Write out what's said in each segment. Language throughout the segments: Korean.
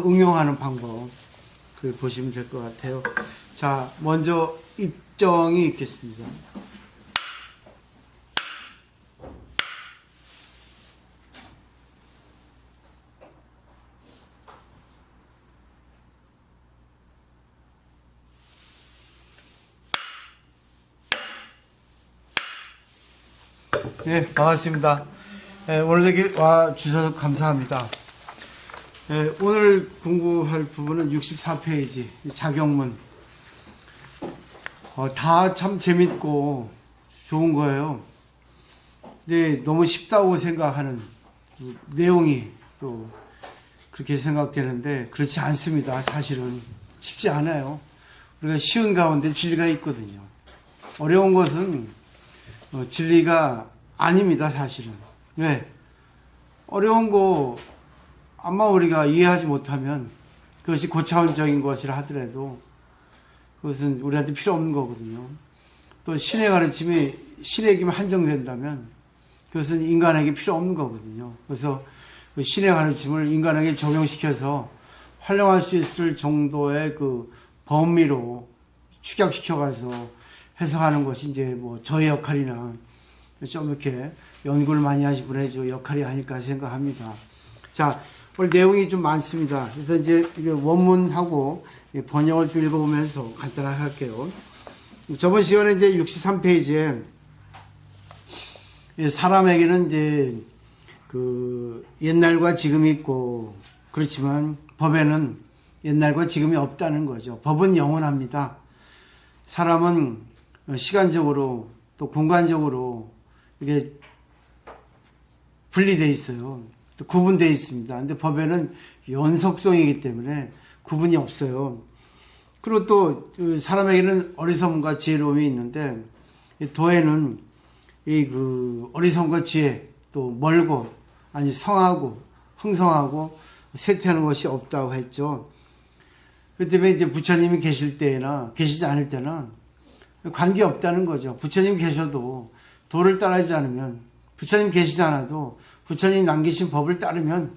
응용하는 방법 보시면 될 것 같아요. 자, 먼저 입정이 있겠습니다. 네, 반갑습니다. 오늘 여기 와 주셔서 감사합니다. 오늘 공부할 부분은 64페이지 자격문. 다 참 재밌고 좋은 거예요. 근데 너무 쉽다고 생각하는 내용이 또 그렇게 생각되는데 그렇지 않습니다. 사실은 쉽지 않아요. 우리가 쉬운 가운데 진리가 있거든요. 어려운 것은 진리가 아닙니다. 사실은. 왜? 어려운 거 아마 우리가 이해하지 못하면 그것이 고차원적인 것이라 하더라도 그것은 우리한테 필요 없는 거거든요. 또 신의 가르침이 신에게만 한정된다면 그것은 인간에게 필요 없는 거거든요. 그래서 그 신의 가르침을 인간에게 적용시켜서 활용할 수 있을 정도의 그 범위로 축약시켜가서 해석하는 것이 이제 뭐 저의 역할이나 좀 이렇게 연구를 많이 하신 분의 역할이 아닐까 생각합니다. 자, 오늘 내용이 좀 많습니다. 그래서 이제 원문하고 번역을 좀 읽어보면서 간단하게 할게요. 저번 시간에 이제 63페이지에 사람에게는 이제 그 옛날과 지금이 있고 그렇지만 법에는 옛날과 지금이 없다는 거죠. 법은 영원합니다. 사람은 시간적으로 또 공간적으로 이게 분리되어 있어요. 또 구분되어 있습니다. 근데 법에는 연속성이기 때문에 구분이 없어요. 그리고 또 사람에게는 어리석음과 지혜로움이 있는데 도에는 이 그 어리석음과 지혜 또 멀고 아니 성하고 흥성하고 쇠퇴하는 것이 없다고 했죠. 그 때문에 이제 부처님이 계실 때나 계시지 않을 때는 관계 없다는 거죠. 부처님 계셔도 도를 따르지 않으면 부처님 계시지 않아도 부처님이 남기신 법을 따르면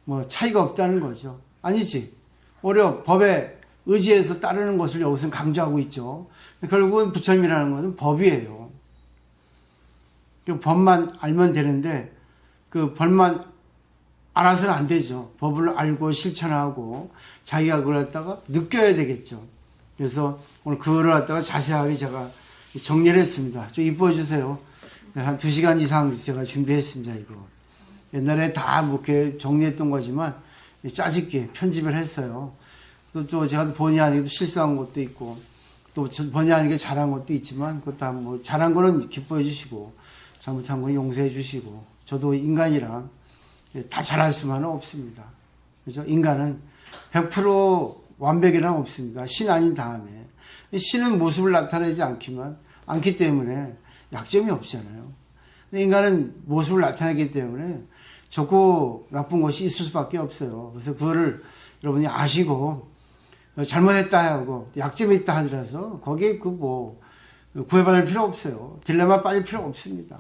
뭐 차이가 없다는 거죠. 아니지. 오히려 법에 의지해서 따르는 것을 여기서 강조하고 있죠. 결국은 부처님이라는 것은 법이에요. 그 법만 알면 되는데 그 법만 알아서는 안 되죠. 법을 알고 실천하고 자기가 그걸 갖다가 느껴야 되겠죠. 그래서 오늘 그거를 갖다가 자세하게 제가 정리를 했습니다. 좀 이뻐해 주세요. 한 2시간 이상 제가 준비했습니다, 이거. 옛날에 다 뭐 이렇게 정리했던 거지만 짜집게 편집을 했어요. 또 제가 본의 아니게도 실수한 것도 있고 또 본의 아니게 잘한 것도 있지만 그것도 다 뭐 잘한 거는 기뻐해 주시고 잘못한 거는 용서해 주시고 저도 인간이라 다 잘할 수만은 없습니다. 그래서 인간은 100% 완벽이란 없습니다. 신 아닌 다음에. 신은 모습을 나타내지 않기 때문에 약점이 없잖아요. 근데 인간은 모습을 나타내기 때문에 좋고 나쁜 것이 있을 수밖에 없어요. 그래서 그거를 여러분이 아시고 잘못했다 하고 약점이 있다 하더라도 거기에 구애받을 필요 없어요. 딜레마 빠질 필요 없습니다.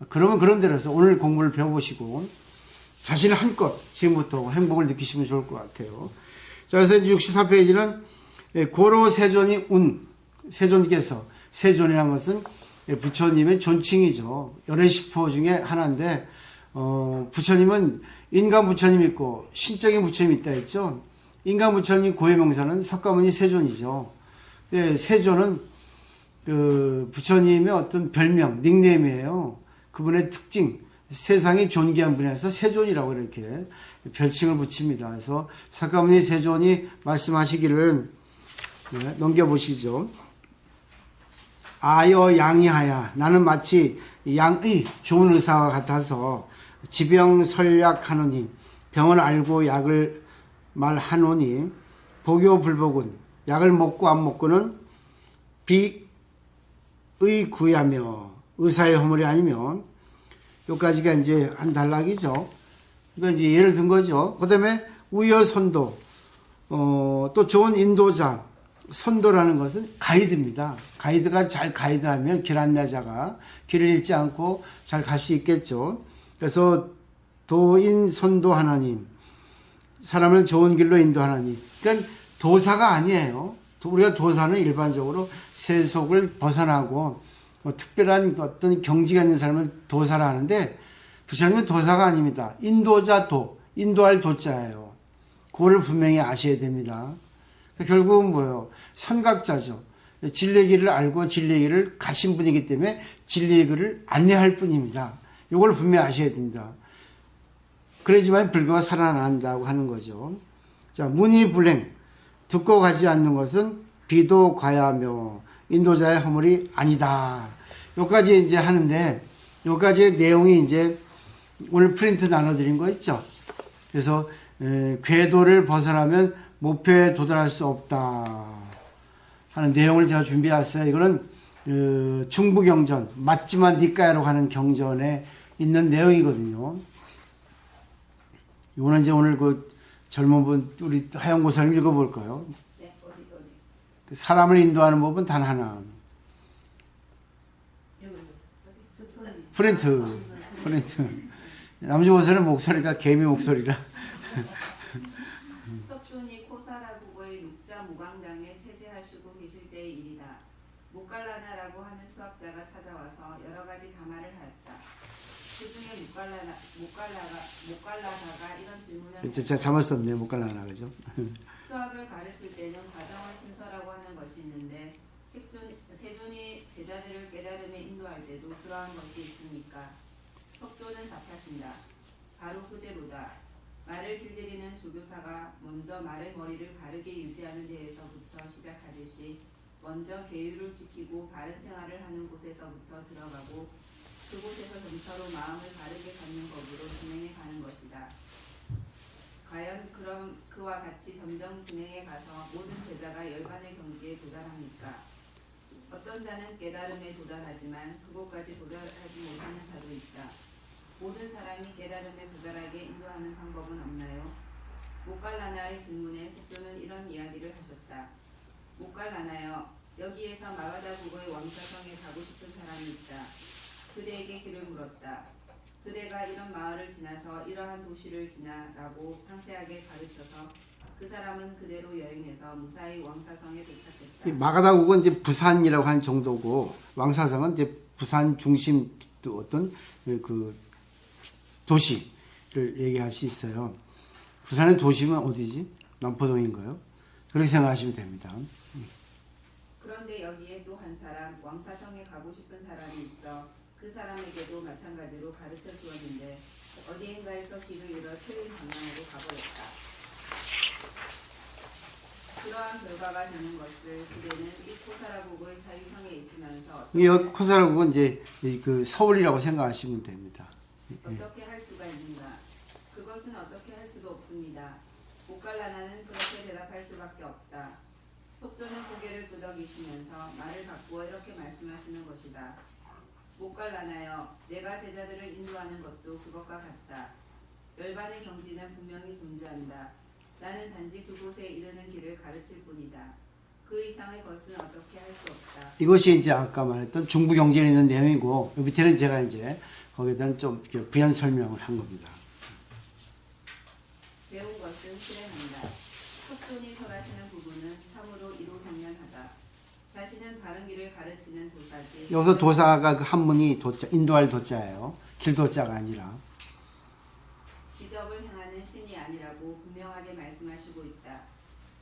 그러면 그런 데라서 오늘 공부를 배워보시고 자신을 한껏 지금부터 행복을 느끼시면 좋을 것 같아요. 자, 그래서 63페이지는 고로 세존이 세존께서, 세존이라는 것은 부처님의 존칭이죠. 열애식포 중에 하나인데, 부처님은 인간 부처님 있고 신적인 부처님 있다 했죠. 인간 부처님 고유명사는 석가모니 세존이죠. 세존은 그 부처님의 어떤 별명, 닉네임이에요. 그분의 특징, 세상에 존귀한 분이라서 세존이라고 이렇게 별칭을 붙입니다. 그래서 석가모니 세존이 말씀하시기를 넘겨보시죠. 아여 양이하야 나는 마치 양의 좋은 의사와 같아서 지병 설약하노니 병을 알고 약을 말하노니 복요 불복은 약을 먹고 안 먹고는 비의 구야며 의사의 허물이 아니면 여기까지가 이제 한 단락이죠. 그러니까 이제 예를 든 거죠. 그 다음에 우여선도, 또 좋은 인도자, 선도라는 것은 가이드입니다. 가이드가 잘 가이드하면 길 안내자가 길을 잃지 않고 잘 갈 수 있겠죠. 그래서 도인 선도 하나님, 사람을 좋은 길로 인도하나니. 그러니까 도사가 아니에요. 우리가 도사는 일반적으로 세속을 벗어나고 뭐 특별한 어떤 경지가 있는 사람을 도사라 하는데 부처님은 도사가 아닙니다. 인도자 인도할 도자예요. 그거를 분명히 아셔야 됩니다. 그러니까 결국은 뭐예요? 선각자죠. 진리의 길을 알고 진리의 길을 가신 분이기 때문에 진리의 길을 안내할 뿐입니다. 이걸 분명히 아셔야 됩니다. 그러지만 불교가 살아난다고 하는 거죠. 자, 문의불행. 듣고 가지 않는 것은 비도 과야며 인도자의 허물이 아니다. 여기까지 이제 하는데, 여기까지의 내용이 이제 오늘 프린트 나눠드린 거 있죠. 그래서, 궤도를 벗어나면 목표에 도달할 수 없다. 하는 내용을 제가 준비했어요. 이거는, 중부경전, 맞지만 니까야로 가는 경전에 있는 내용이거든요. 이거는 이제 오늘 그 젊은 분, 우리 하영고사님 읽어볼까요? 네, 어디. 그 사람을 인도하는 법은 단 하나. 프린트. 남주보살은 목소리가 개미 목소리라. 석존이 코사라국의 육자 무광당에 체제하시고 계실 때의 일이다. 목갈라나라고 하는 수학자가 찾아와서 여러 가지 담화를 하였다. 그 중에 목갈라나가 이런 질문을 제가 잘못 썼네요. 목갈라나 그죠? 수학을 가르칠 때는 과정을 순서라고 하는 것이 있는데 세존이 제자들을 깨달음에 인도할 때도 그러한 것이 있습니까? 석존은 답하신다. 바로 그대로다. 말을 길들이는 조교사가 먼저 말의 머리를 바르게 유지하는 데에서부터 시작하듯이 먼저 계율을 지키고 바른 생활을 하는 곳에서부터 들어가고 그곳에서 점차로 마음을 바르게 갖는 법으로 진행해 가는 것이다. 과연 그럼 그와 같이 점점 진행해 가서 모든 제자가 열반의 경지에 도달합니까? 어떤 자는 깨달음에 도달하지만 그곳까지 도달하지 못하는 자도 있다. 모든 사람이 깨달음에 도달하게 인도하는 방법은 없나요? 목갈라나의 질문에 석조는 이런 이야기를 하셨다. 목갈라나여, 여기에서 마가다국의 왕사성에 가고 싶은 사람이 있다. 그대에게 길을 물었다. 그대가 이런 마을을 지나서 이러한 도시를 지나라고 상세하게 가르쳐서 그 사람은 그대로 여행해서 무사히 왕사성에 도착했다. 마가다국은 이제 부산이라고 하는 정도고 왕사성은 이제 부산 중심 어떤 그 도시를 얘기할 수 있어요. 부산의 도시는 어디지? 남포동인가요? 그렇게 생각하시면 됩니다. 그런데 여기에 또 한 사람 왕사성에 가고 싶은 사람이 있어 그 사람에게도 마찬가지로 가르쳐 주었는데 어디인가에서 길을 잃어 틀린 방향으로 가버렸다. 그러한 결과가 되는 것을 그대는 이 코사라국의 사위성에 있으면서 이 코사라국은 이제 그 서울이라고 생각하시면 됩니다. 어떻게 할 수가 있는가? 그것은 어떻게 할 수도 없습니다. 목갈라나는 그렇게 대답할 수밖에 없다. 속조는 고개를 끄덕이시면서 말을 바꾸어 이렇게 말씀하시는 것이다. 목갈라나여, 내가 제자들을 인도하는 것도 그것과 같다. 열반의 경지는 분명히 존재한다. 나는 단지 그곳에 이르는 길을 가르칠 뿐이다. 그 이상의 것은 어떻게 할 수 없다. 이것이 이제 아까 말했던 중부경전에 있는 내용이고 밑에는 제가 이제 거기에 대한 좀 부연 설명을 한 겁니다. 배운 것은 실행한다. 석존이 설하시는 부분은 참으로 이로성명하다. 자신은 바른 길을 가르치는 도사지. 여기서 도사가 그 한문이 도자, 인도할 도자예요. 길도자가 아니라. 기적을 행하는 신이 아니라고 분명하게 말씀하시고 있다.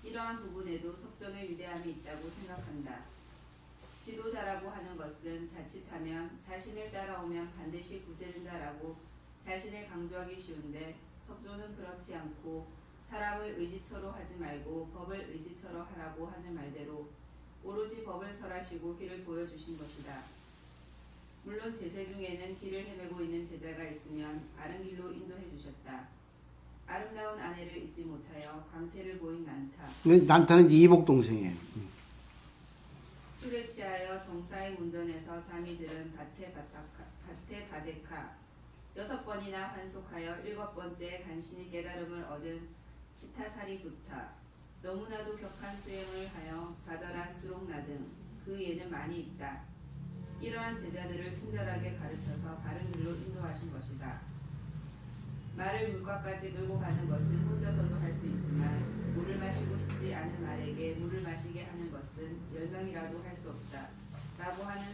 이러한 부분에도 석존의 위대함이 있다고 생각한다. 지도자라고 하는 것은 자칫하면 자신을 따라오면 반드시 구제된다라고 자신을 강조하기 쉬운데 석조는 그렇지 않고 사람을 의지처로 하지 말고 법을 의지처로 하라고 하는 말대로 오로지 법을 설하시고 길을 보여주신 것이다. 물론 제세 중에는 길을 헤매고 있는 제자가 있으면 바른 길로 인도해 주셨다. 아름다운 아내를 잊지 못하여 광태를 보인 난타. 난타는 이복 동생이에요. 술에 취하여 정사의 문전에서 잠이 들은 바테 바데카 6번이나 환속하여 7번째 간신히 깨달음을 얻은 치타사리 부타 너무나도 격한 수행을 하여 좌절한 수록나 등 그 예는 많이 있다. 이러한 제자들을 친절하게 가르쳐서 바른 길로 인도하신 것이다. 말을 물가까지 끌고 가는 것은 혼자서도 할 수 있지만 물을 마시고 싶지 않은 말에게 물을 마시게 하는 것은 10명이라도 할 수 없다. 라고 하는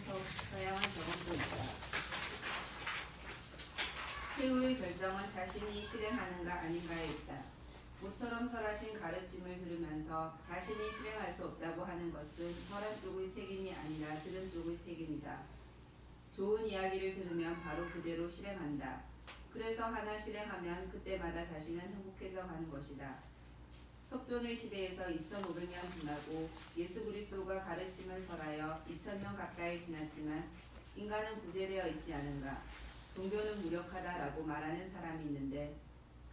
서양한 경험도 있다. 최후의 결정은 자신이 실행하는가 아닌가에 있다. 모처럼 설하신 가르침을 들으면서 자신이 실행할 수 없다고 하는 것은 설한 쪽의 책임이 아니라 들은 쪽의 책임이다. 좋은 이야기를 들으면 바로 그대로 실행한다. 그래서 하나 실행하면 그때마다 자신은 행복해져 가는 것이다. 석존의 시대에서 2500년 지나고 예수 그리스도가 가르침을 설하여 2000년 가까이 지났지만 인간은 구제되어 있지 않은가? 종교는 무력하다라고 말하는 사람이 있는데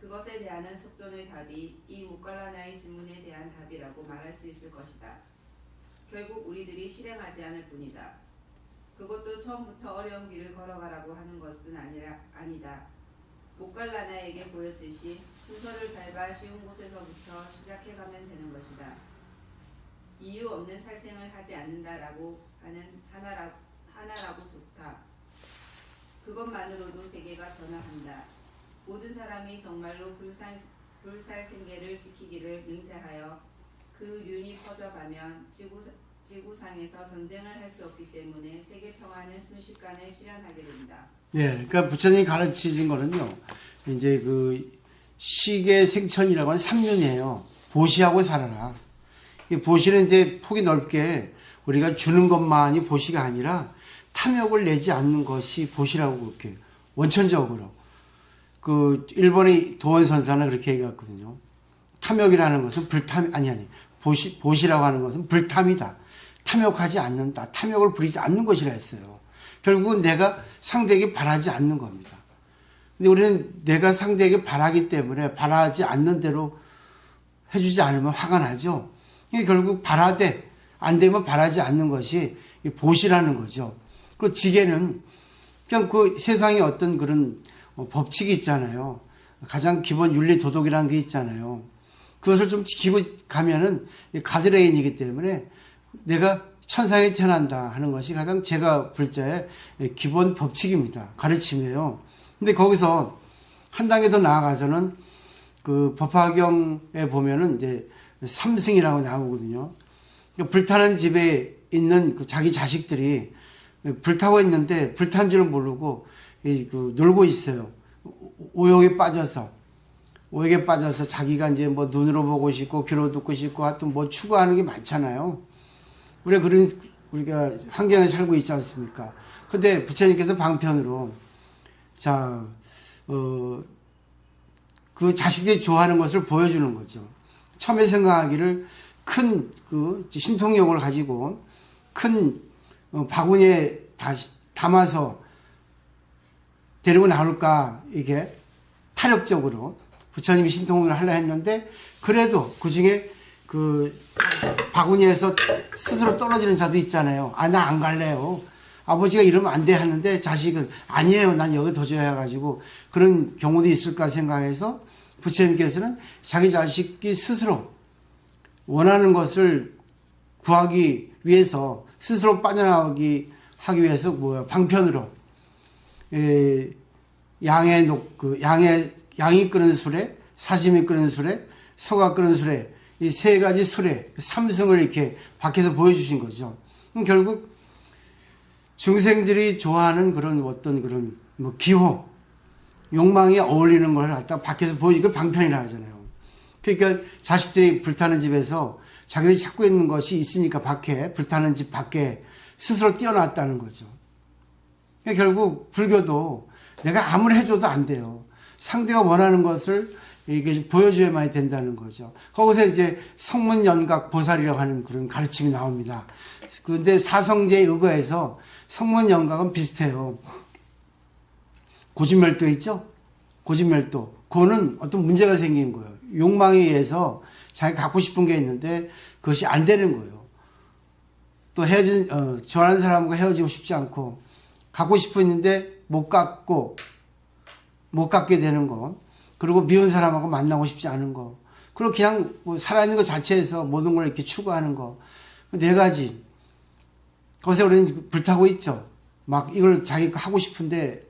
그것에 대한 석존의 답이 이 모칼라나의 질문에 대한 답이라고 말할 수 있을 것이다. 결국 우리들이 실행하지 않을 뿐이다. 그것도 처음부터 어려운 길을 걸어가라고 하는 것은 아니다. 모칼라나에게 보였듯이 순서를 밟아 쉬운 곳에서부터 시작해가면 되는 것이다. 이유 없는 살생을 하지 않는다라고 하는 하나라고 좋다. 그것만으로도 세계가 변화한다. 모든 사람이 정말로 불살생계를 지키기를 맹세하여 그 윤이 퍼져가면 지구상에서 전쟁을 할 수 없기 때문에 세계 평화는 순식간에 실현하게 된다. 네, 그러니까 부처님이 가르치신 거는요, 이제 그 시계 생천이라고 하는 3년이에요. 보시하고 살아라. 이 보시는 이제 폭이 넓게 우리가 주는 것만이 보시가 아니라 탐욕을 내지 않는 것이 보시라고 그렇게 원천적으로 그 일본의 도원선사는 그렇게 얘기했거든요. 탐욕이라는 것은 보시라고 하는 것은 불탐이다. 탐욕하지 않는다. 탐욕을 부리지 않는 것이라 했어요. 결국은 내가 상대에게 바라지 않는 겁니다. 근데 우리는 내가 상대에게 바라기 때문에 바라지 않는 대로 해주지 않으면 화가 나죠. 이게 결국 바라되 안 되면 바라지 않는 것이 보시라는 거죠. 그리고 지게는 그냥 그 세상에 어떤 그런 법칙이 있잖아요. 가장 기본 윤리 도덕이라는 게 있잖아요. 그것을 좀 지키고 가면은 가드레인이기 때문에 내가 천상에 태어난다 하는 것이 가장 제가 불자의 기본 법칙입니다. 가르침이에요. 근데 거기서 한 단계 더 나아가서는 그 법화경에 보면은 이제 삼승이라고 나오거든요. 불타는 집에 있는 그 자기 자식들이 불타고 있는데 불탄 줄은 모르고 놀고 있어요. 오욕에 빠져서 자기가 이제 뭐 눈으로 보고 싶고 귀로 듣고 싶고 하여튼 뭐 추구하는 게 많잖아요. 우리가 환경에 살고 있지 않습니까? 근데 부처님께서 방편으로 그 자식들이 좋아하는 것을 보여주는 거죠. 처음에 생각하기를 큰 그 신통력을 가지고 큰 바구니에 담아서 데리고 나올까, 이게 타력적으로 부처님이 신통을 하려 했는데, 그래도 그 중에 그 바구니에서 스스로 떨어지는 자도 있잖아요. 나 안 갈래요. 아버지가 이러면 안 돼 하는데 자식은 아니에요. 난 여기 도저히 해가지고 그런 경우도 있을까 생각해서 부처님께서는 자기 자식이 스스로 원하는 것을 구하기 위해서 스스로 빠져나오기 하기 위해서 방편으로 양이 끓는 수레, 사심이 끓는 수레, 소가 끓는 수레, 이 세 가지 수레, 삼승을 이렇게 밖에서 보여주신 거죠. 결국 중생들이 좋아하는 그런 어떤 그런 기호, 욕망에 어울리는 걸 갖다 밖에서 보여주고 방편이라 하잖아요. 그러니까 자식들이 불타는 집에서 자기들이 찾고 있는 것이 있으니까 불타는 집 밖에 스스로 뛰어났다는 거죠. 그러니까 결국 불교도 내가 아무리 해줘도 안 돼요. 상대가 원하는 것을 이게 보여줘야만 된다는 거죠. 거기서 이제 성문연각 보살이라고 하는 그런 가르침이 나옵니다. 근데 사성제에 의거해서 성문연각은 비슷해요. 고진멸도 있죠? 고진멸도. 그거는 어떤 문제가 생긴 거예요. 욕망에 의해서 자기가 갖고 싶은 게 있는데 그것이 안 되는 거예요. 또 좋아하는 사람과 헤어지고 싶지 않고 갖고 싶었는데 못 갖게 되는 거. 그리고 미운 사람하고 만나고 싶지 않은 거. 그리고 그냥 살아있는 것 자체에서 모든 걸 이렇게 추구하는 거. 4가지. 거기서 우리는 불타고 있죠. 막 이걸 자기가 하고 싶은데